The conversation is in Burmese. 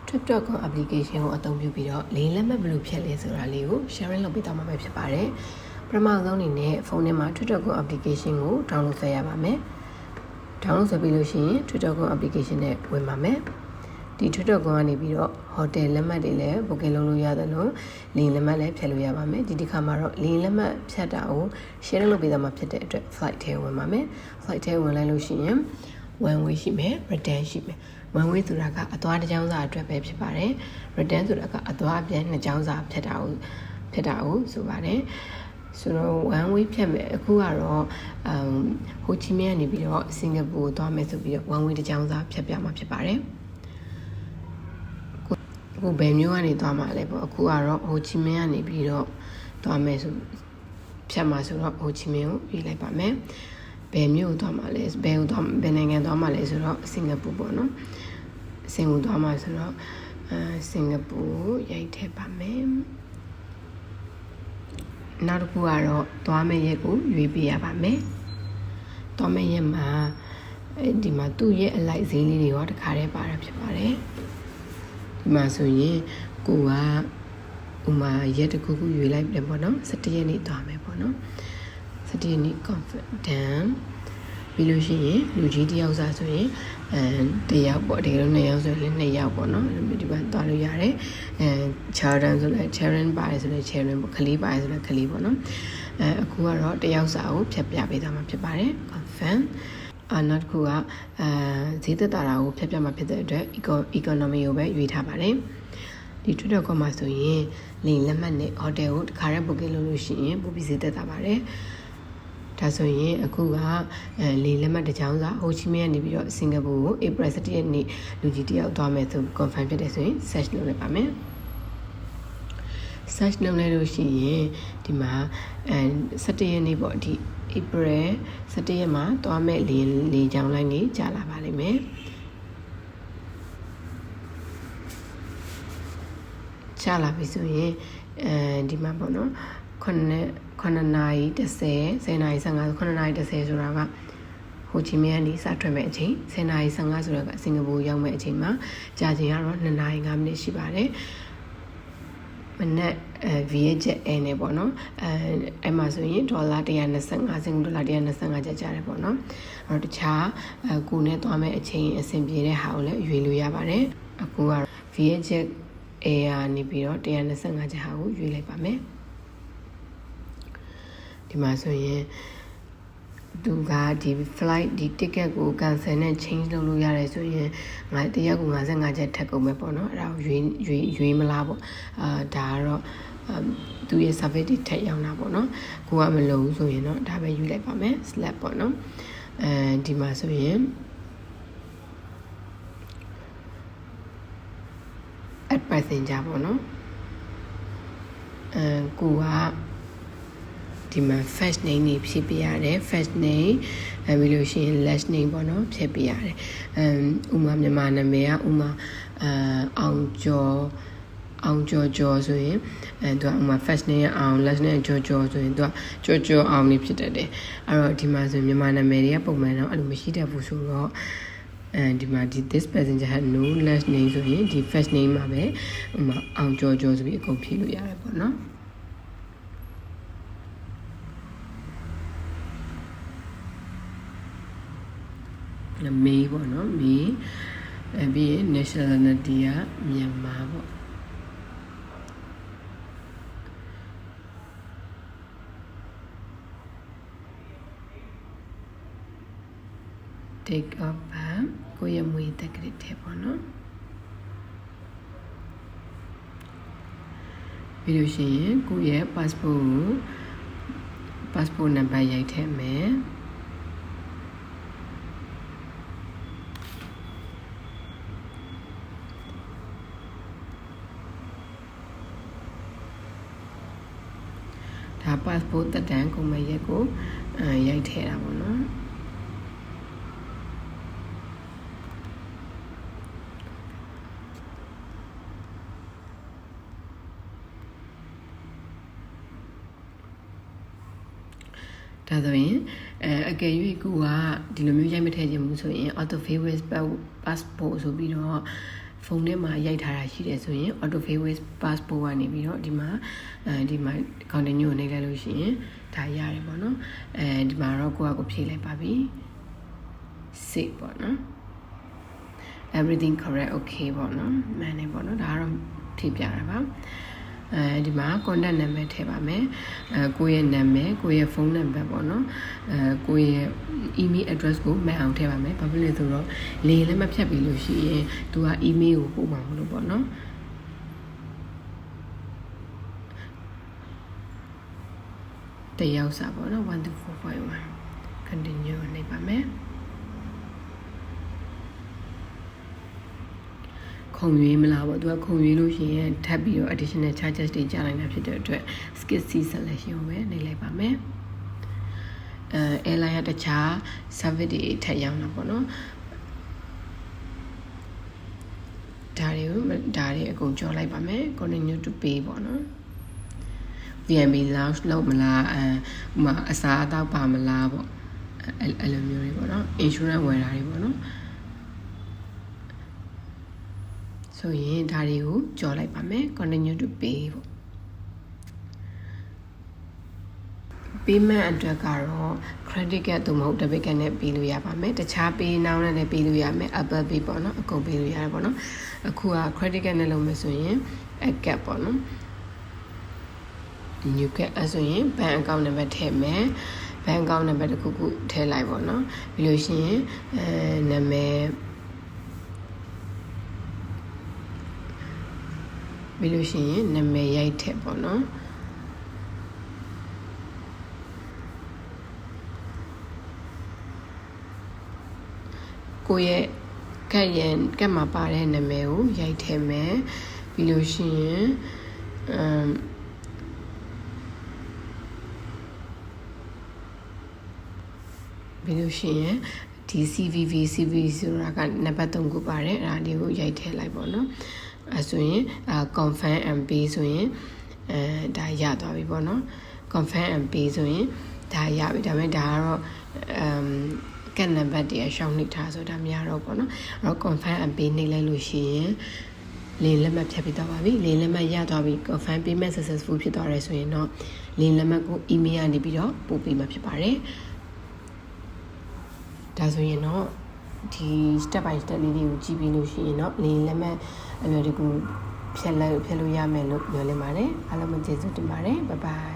Trip.com application ကိုအသုံးပြုပြီးတော့လေလက်မှတ်ဘယ်လိုဖြတ်လဲဆိုတာလေးကို sharing လုပ်ပေးသွားမှာပဲဖြစ်ပါတယ်ပထမဆုံးအနေနဲ့ဖုန်းထဲမှာ Trip.com application ကို download ဆက်ရပါမယ် download ဆက်ပြီးလို့ရှိရင် Trip.com application နဲ့ဝင်ပါမယ်ဒီ Trip.com ကနေပြီးတော့ hotel လက်မှတ်တွေလည်း booking လုပ်လို့ရတယ်လို့လေလက်မှတ်လည်းဖြတ်လို့ရပါမယ်ဒီခါမှာတော့လေလက်မှတ်ဖြတ်တာကို sharing လုပ်ပေးသွားမှာဖြစ်တဲ့အတွက် flight ထဲဝင်ပါမယ် flight ထဲဝင်လိုက်လို့ရှိရင် one way ရှိမယ် return ရှိမယ် one way ဆိုတာကအသွားတစ်ကြောင်းစာအတွက်ပဲဖြစ်ပါတယ် return ဆိုတာကအသွားအပြန်နှစ်ကြောင်းစာဖြတ်တာကိုဆိုပါတယ်ဆိုတော့ one way ဖြတ်မယ်အခုကတော့ဟိုချီမင်းကနေပြီးတော့စင်ကာပူသွားမယ်ဆိုပြီးတော့ one way တစ်ကြောင်းစာဖြတ်ပြမှာဖြစ်ပါတယ်အခုဘယ်မျိုးကနေသွားမှာလဲပေါ့အခုကတော့ဟိုချီမင်းကနေပြီးတော့သွားမယ်ဆိုဖြတ်မှာဆိုတော့ဟိုချီမင်းကိုရေးလိုက်ပါမယ်ဘယ်မျိုးသွားမှာလဲဘယ်နိုင်ငံသွားမှာလဲဆိုတော့စင်ကာပူပေါ့နော်စင်ကာပူသွားမှာဆိုတော့စင်ကာပူရိုက်ထည့်ပါမယ်နောက်တစ်ခုကတော့သွားမယ့်ရက်ကိုရွေးပေးရပါမယ်သွားမယ့်ရက်မှာဒီမှာသူ့ရဲ့အလိုက်ဈေးလေးတွေရောတစ်ခါတည်းပါတာဖြစ်ပါတယ်ဒီမှာဆိုရင်ကိုကဥမာရက်တစ်ခုခုရွေးလိုက်တယ်ပေါ့နော်17ရက်နေ့သွားမယ်ပေါ့နော်17ရက်နေ့ confident ပြီးလို့ရှိရင်လူကြီးတစ်ယောက်စားဆိုရင်တယောက်ပေါ့တကယ်လို့2ယောက်ဆိုရင်2ယောက်ပေါ့နော်ဒီမှာသွားလို့ရတယ်children ဆိုလဲ children ပါတယ်ဆိုလဲ children ပေါ့ကလေးပါတယ်ဆိုလဲကလေးပေါ့နော်အခုကတော့တယောက်စာကိုဖြတ်ပြပေးသွားမှာဖြစ်ပါတယ် confirm နောက်တစ်ခုကဈေးသက်သာတာကိုဖြတ်ပြမှာဖြစ်တဲ့အတွက် economy ကိုပဲရွေးထားပါတယ်ဒီ Trip.com မှာဆိုရင်လေလက်မှတ်နဲ့ hotel ကိုတစ်ခါတည်း booking လုပ်လို့ရှိရင်ပိုပြီးဈေးသက်သာပါတယ်ဒါဆိုရင်အခုကလေလက်မှတ်တစ်ချောင်းစာဟိုချီမင်းကနေပြီးတော့စင်ကာပူကို April 17ရက်နေ့လူကြီးတယောက်သွားမယ်ဆို confirm ဖြစ်တယ်ဆိုရင် search လုပ်လိုက်ပါမယ် search လုပ်လိုက်လို့ရှိရင်ဒီမှာ17ရက်နေ့ပေါ့ဒီ April 17ရက်မှာသွားမဲ့လေကြောင်းလိုင်းကြီးကြာလာပါလိမ့်မယ်ကြာလာပြီဆိုရင်ဒီမှာပေါ့နော်9နာရီ10 10နာရီ15 9နာရီ10ဆိုတာကဟိုချီမင်းကနေစထွက်မဲ့အချိန်10နာရီ15ဆိုတာကစင်ကာပူရောက်မဲ့အချိန်မှာကြာချိန်ကတော့2နာရီ5မိနစ်ရှိပါတယ်မနက်VHS Air နဲ့ပေါ့နော်အဲ့မှာဆိုရင်ဒေါ်လာ125စင်ကာပူဒေါ်လာ125ကျကြတယ်ပေါ့နော်အဲ့တော့တခြားကိုနဲ့သွားမဲ့အချိန်အဆင်ပြေတဲ့ဟာကိုလည်းရွေးလို့ရပါတယ်အခုကတော့ VHS Air နေပြီးတော့125ကျဟာကိုရွေးလိုက်ပါမယ်ဒီမှာဆိုရင်သူကဒီ flight ဒီ ticket ကို cancel နဲ့ change လုပ်လို့ရတယ်ဆိုရင်ငါတရက်ကို55ကျပ်ထပ်ကုန်မယ်ပေါ့နော်အဲ့ဒါကိုရွေးမလားပေါ့ဒါကတော့သူရဲ့ service တွေထက်ရောက်တာပေါ့နော်ကိုကမလုံဘူးဆိုရင်တော့ဒါပဲယူလိုက်ပါမယ် slap ပေါ့နော်ဒီမှာဆိုရင် at passenger ပေါ့နော်ကိုကဒီမှာ first name နေဖြည့်ပေးရတယ် first name ပြီးလို့ရှိရင် last name ပေါ့နော်ဖြည့်ပေးရတယ်ဥမာမြန်မာနာမည်ကဥမာအောင်ကျော်ဆိုရင်သူကဥမာ first name အောင် last name ကျော်ဆိုရင်သူကကျော်အောင်နေဖြစ်တတ်တယ်အဲ့တော့ဒီမှာဆိုမြန်မာနာမည်တွေကပုံမှန်တော့အဲ့လိုမရှိတတ်ဘူးဆိုတော့ဒီမှာဒီ this passenger had no last name ဆိုရင်ဒီ first name မှာပဲဥမာအောင်ကျော်ဆိုပြီးအကုန်ဖြည့်လို့ရတယ်ပေါ့နော်မေးပေါ့နော်မေးပြီးရင် nationality ကမြန်မာပေါ့ take up ကိုရမွေတက်ကလေးထဲပေါ့နော်ပြီးလို့ရှိရင်ကိုရဲ့ passport number ရိုက်ထည့်မယ်ဒါ passport တက်တန်းကိုမရက်ကိုရိုက်ထည့်တာပေါ့နော်ဒါဆိုရင်အကယ်၍ကိုကဒီလိုမျိုးရိုက်မထည့်ခြင်းဘူးဆိုရင် auto favorite passport ဆိုပြီးတော့ ဖုန်းထဲမှာရိုက်ထားတာရှိတယ်ဆိုရင် auto fill with passport ကနေပြီးတော့ဒီမှာ continue နေလိုက်လို့ရှိရင်ဒါရတယ်ပေါ့နော်ဒီမှာတော့ကိုဖြည့်လိုက်ပါပြီ save ပေါ့နော် everything correct okay ပေါ့နော်မှန်တယ်ပေါ့နော်ဒါကတော့ဖြည့်ပြတာပါဒီမှာ contact number ထည့်ပါမယ်ကိုယ့်ရဲ့နာမည်ကိုယ့်ရဲ့ဖုန်းနံပါတ်ပေါ့နော်ကိုယ့်ရဲ့ email address ကိုမှန်အောင်ထည့်ပါမယ်ဘာဖြစ်လဲဆိုတော့လေလည်းမဖြတ်ပြီးလို့ရှိရင်သူက email ကိုပို့မှာမလို့ပေါ့နော်တယောက်စာပေါ့နော် 124.1 continue နေပါမယ်ခုံရွေးမလားပေါ့သူကခုံရွေးလို့ရှိရင်ထပ်ပြီးတော့ additional charges တွေကြာနိုင်တာဖြစ်တဲ့အတွက် skip C selection ကိုပဲနေလိုက်ပါမယ်airline တခြား service တွေထပ်ရောက်လာပေါ့နော်ဒါတွေအကုန်ကြော်လိုက်ပါမယ် continue to pay ပေါ့နော် VNB lounge လောက်မလားဥမာအစားအသောက်ပါမလားပေါ့အဲ့လိုမျိုးတွေပေါ့နော် insurance ဝယ်တာတွေပေါ့နော်ဆိုရင်ဒါတွေကိုကြော်လိုက်ပါမယ် continue to pay ပေါ့ payment အတွက်ကတော့ credit card သို့မဟုတ် debit card နဲ့ပေးလို့ရပါမယ်တခြား pay now နဲ့လည်းပေးလို့ရမယ် Apple Pay ပေါ့နော်အကုန်ပေးလို့ရတယ်ပေါ့နော်အခုက credit card နဲ့လုပ်မယ်ဆိုရင် card ပေါ့နော် new card အဲ့ဆိုရင် bank account number ထည့်မယ် bank account number တစ်ခုခုထည့်လိုက်ပေါ့နော်ပြီးလို့ရှိရင်နာမည်ပြီးလို့ရှိရင်နာမည်ရိုက်ထည့်ပေါ့နော်ကိုယ့်ရဲ့ကတ်မှာပါတဲ့နာမည်ကိုရိုက်ထည့်မယ်ပြီးလို့ရှိရင်ပြီးလို့ရှိရင်ဒီ CVV ဆိုတာကနံပါတ်3ခုပါတယ်အဲ့ဒါလေးကိုရိုက်ထည့်လိုက်ပေါ့နော်အဲဆိုရင်confirm and pay ဆိုရင်ဒါရသွားပြီပေါ့နော် confirm and pay ဆိုရင်ဒါရပြီဒါပေမဲ့ဒါကတော့ကတ်နံပါတ်တွေရှောင်းနှိပ်ထားဆိုတာမရတော့ပေါ့နော်အဲ့တော့ confirm and pay နှိပ်လိုက်လို့ရှိရင်လင်းလက်မှတ်ဖြတ်ပြီးသွားပါပြီလင်းလက်မှတ်ရသွားပြီ confirm payment successful ဖြစ်သွားတယ်ဆိုရင်တော့လင်းလက်မှတ်ကို email ကနေပြီးတော့ပို့ပေးမှာဖြစ်ပါတယ်ဒါဆိုရင်တော့ဒီ step by step လေးတွေကိုကြည့်ပြီးလို့ရှိရင်တော့လင်းလက်မှတ်အမျိုးတကူဖြတ်လို့ရမယ်လို့ပြောလင်းပါတယ်အားလုံးကျေးဇူးတင်ပါတယ် bye bye